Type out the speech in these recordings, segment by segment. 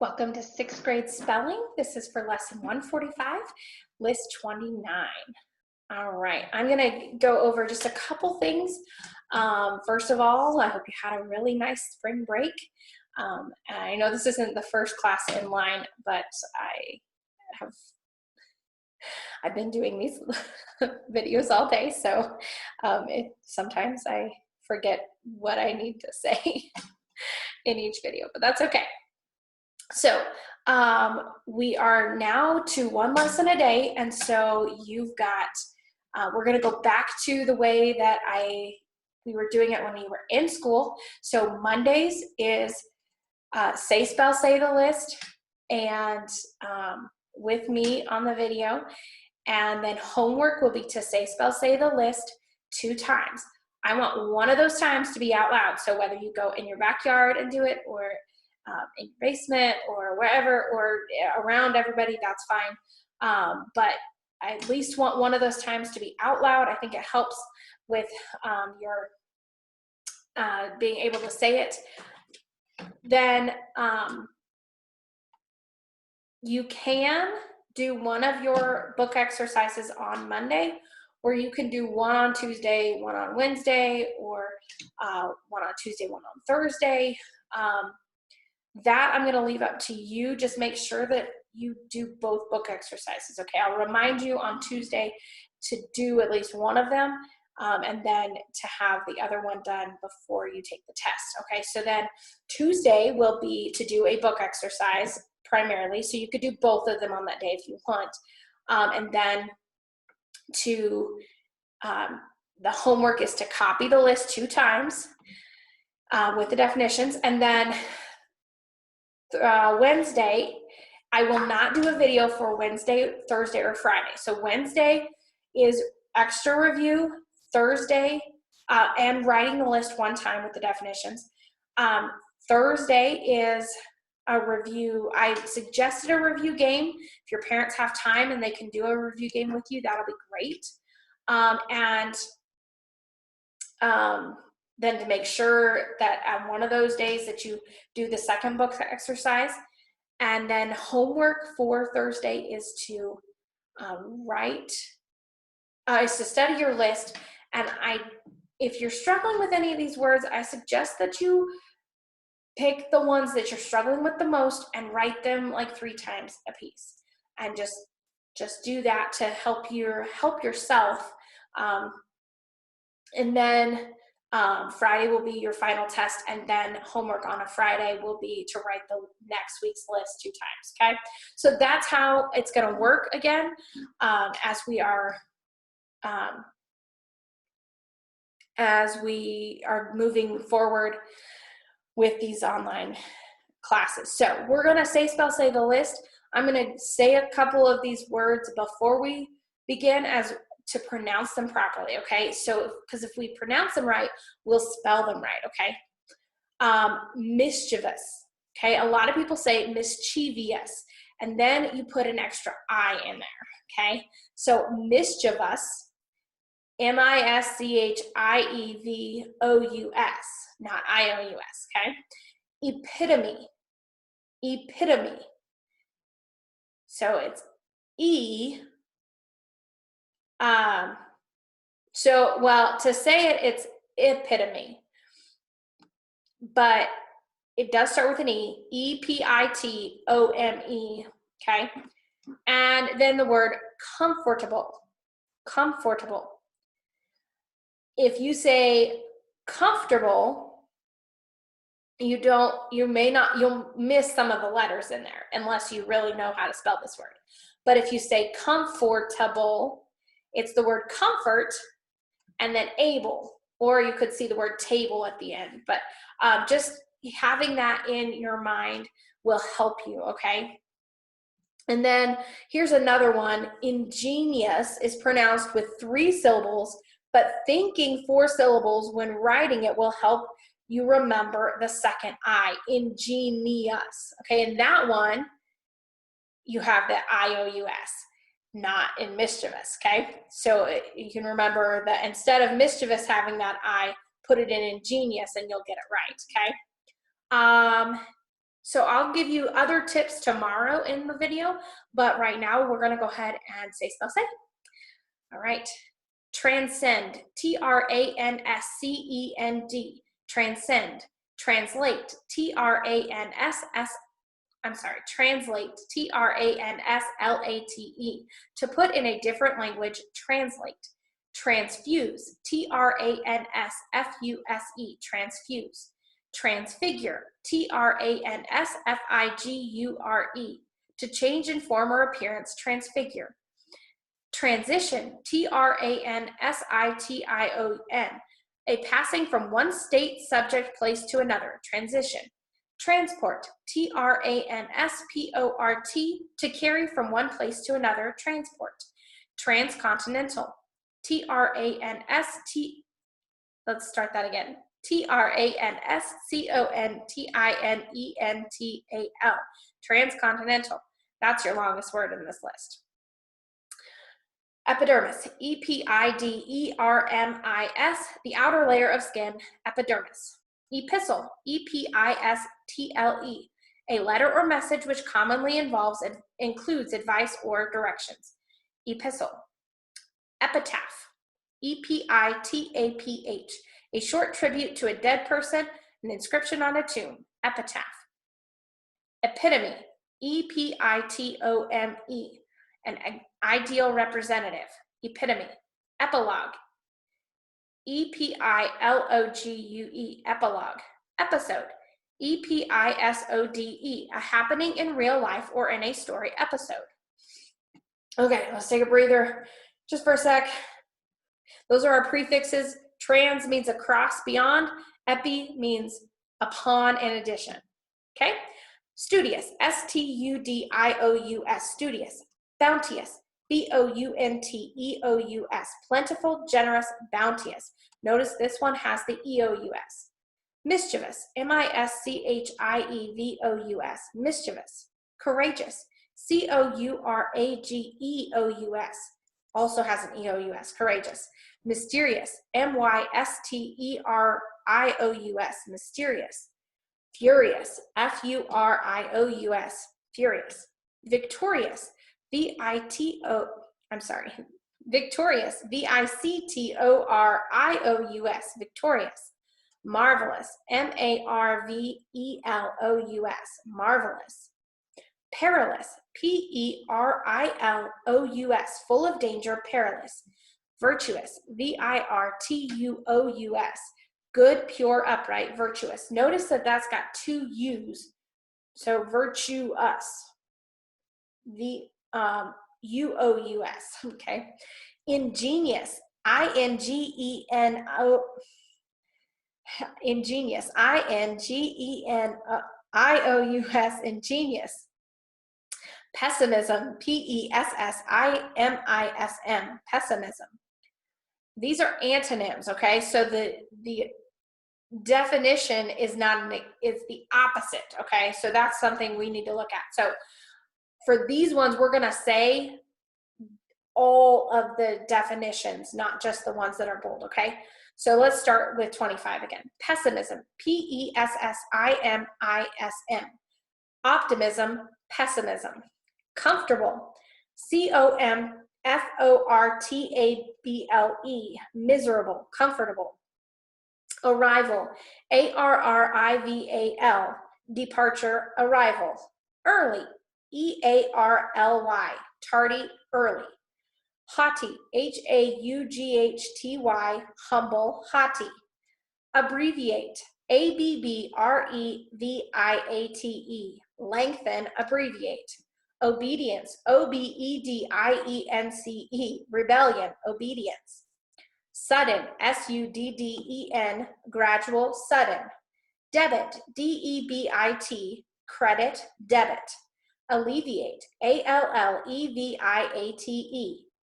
Welcome to 6th grade spelling. This is for lesson 145, list 29. All right, I'm gonna go over just a couple things. First of all, I hope you had a really nice spring break. I know this isn't the first class in line, but I've been doing these videos all day, so sometimes I forget what I need to say in each video, but that's okay. So we are now to one lesson a day, and so you've got, we're going to go back to the way that we were doing it when we were in school. So Mondays is say, spell, say the list, and with me on the video, and then homework will be to say, spell, say the list 2 times. I want one of those times to be out loud, so whether you go in your backyard and do it, or in your basement, or wherever, or around everybody, that's fine. But I at least want one of those times to be out loud. I think it helps with your being able to say it. Then you can do one of your book exercises on Monday, or you can do one on Tuesday, one on Wednesday, or one on Tuesday, one on Thursday. That I'm going to leave up to you. Just make sure that you do both book exercises, okay? I'll remind you on Tuesday to do at least one of them, and then to have the other one done before you take the test, okay? So then Tuesday will be to do a book exercise primarily, so you could do both of them on that day if you want, and then the homework is to copy the list 2 times with the definitions, and then Wednesday, I will not do a video for Wednesday, Thursday, or Friday. So Wednesday is extra review, Thursday, and writing the list 1 time with the definitions. Thursday is a review. I suggested a review game. If your parents have time and they can do a review game with you, that'll be great. Then to make sure that on one of those days that you do the second book exercise. And then homework for Thursday is to is to study your list. And if you're struggling with any of these words, I suggest that you pick the ones that you're struggling with the most and write them like 3 times a piece. And just do that to help yourself. And then Friday will be your final test, and then homework on a Friday will be to write the next week's list 2 times, okay? So that's how it's gonna work again, as we are moving forward with these online classes. So we're gonna say, spell, say the list. I'm gonna say a couple of these words before we begin to pronounce them properly, okay? So, because if we pronounce them right, we'll spell them right, okay? Mischievous, okay? A lot of people say mischievous, and then you put an extra I in there, okay? So mischievous, M-I-S-C-H-I-E-V-O-U-S, not I-O-U-S, okay? Epitome. So it's E. To say it, it's epitome, but it does start with an E, E-P-I-T-O-M-E, okay? And then the word comfortable. If you say comfortable, you'll miss some of the letters in there unless you really know how to spell this word. But if you say comfortable, it's the word comfort and then able, or you could see the word table at the end. But just having that in your mind will help you, okay? And then here's another one. Ingenious is pronounced with 3 syllables, but thinking 4 syllables when writing it will help you remember the second I, ingenious, okay? And that one, you have the I-O-U-S. Not in mischievous, okay? So you can remember that instead of mischievous having that I, put it in ingenious and you'll get it right, okay? So I'll give you other tips tomorrow in the video, but right now we're gonna go ahead and say spell say. All right, transcend, T-R-A-N-S-C-E-N-D, transcend. Translate, translate, T-R-A-N-S-L-A-T-E. To put in a different language, translate. Transfuse, T-R-A-N-S-F-U-S-E, transfuse. Transfigure, T-R-A-N-S-F-I-G-U-R-E. To change in form or appearance, transfigure. Transition, T-R-A-N-S-I-T-I-O-N. A passing from one state, subject, place to another, transition. Transport, T-R-A-N-S-P-O-R-T, to carry from one place to another, transport. Transcontinental, T-R-A-N-S-T, let's start that again, T-R-A-N-S-C-O-N-T-I-N-E-N-T-A-L, transcontinental. That's your longest word in this list. Epidermis, E-P-I-D-E-R-M-I-S, the outer layer of skin, epidermis. Epistle, E-P-I-S-T-L-E, a letter or message which commonly includes advice or directions. Epistle. Epitaph, E-P-I-T-A-P-H, a short tribute to a dead person, an inscription on a tomb, epitaph. Epitome, E-P-I-T-O-M-E, an ideal representative, epitome. Epilogue, E-P-I-L-O-G-U-E, epilogue. Episode, E-P-I-S-O-D-E, a happening in real life or in a story episode. Okay, let's take a breather just for a sec. Those are our prefixes. Trans means across, beyond. Epi means upon, in addition. Okay? Studious, S-T-U-D-I-O-U-S, studious. Bounteous, B-O-U-N-T-E-O-U-S, plentiful, generous, bounteous. Notice this one has the E-O-U-S. Mischievous, M-I-S-C-H-I-E-V-O-U-S, mischievous. Courageous, C-O-U-R-A-G-E-O-U-S, also has an E-O-U-S, courageous. Mysterious, M-Y-S-T-E-R-I-O-U-S, mysterious. Furious, F-U-R-I-O-U-S, furious. Victorious, victorious, V-I-C-T-O-R-I-O-U-S, victorious. Marvelous, M-A-R-V-E-L-O-U-S, marvelous. Perilous, P-E-R-I-L-O-U-S, full of danger, perilous. Virtuous, V-I-R-T-U-O-U-S, good, pure, upright, virtuous. Notice that that's got two U's, so virtuous, U-O-U-S, okay. Ingenious, ingenious, I-N-G-E-N-I-O-U-S, ingenious. Pessimism, P-E-S-S-I-M-I-S-M, pessimism. These are antonyms, okay? So the definition is the opposite, okay? So that's something we need to look at. So for these ones, we're gonna say all of the definitions, not just the ones that are bold, okay? So let's start with 25 again. Pessimism, P-E-S-S-I-M-I-S-M. Optimism, pessimism. Comfortable, C-O-M-F-O-R-T-A-B-L-E, miserable, comfortable. Arrival, A-R-R-I-V-A-L, departure, arrival. Early, E-A-R-L-Y, tardy, early. Haughty, H-A-U-G-H-T-Y, humble, haughty. Abbreviate, A-B-B-R-E-V-I-A-T-E, lengthen, abbreviate. Obedience, O-B-E-D-I-E-N-C-E, rebellion, obedience. Sudden, S-U-D-D-E-N, gradual, sudden. Debit, D-E-B-I-T, credit, debit. Alleviate, A-L-L-E-V-I-A-T-E,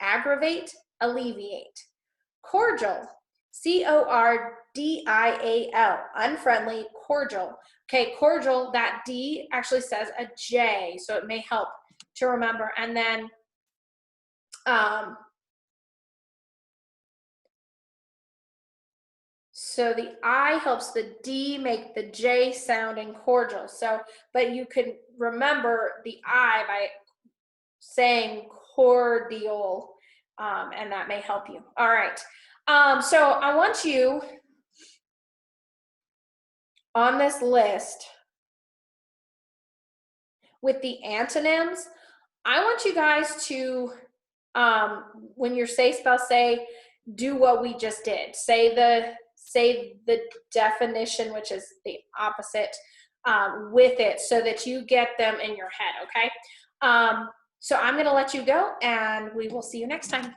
aggravate, alleviate. Cordial, C-O-R-D-I-A-L, unfriendly, cordial. Okay, cordial, that D actually says a J, so it may help to remember. And then So the I helps the D make the J sounding cordial. So, but you can remember the I by saying cordial, and that may help you. All right. So I want you on this list with the antonyms. I want you guys to, when you're say, spell, say, do what we just did. Say the definition, which is the opposite, with it so that you get them in your head, okay? So I'm going to let you go, and we will see you next time.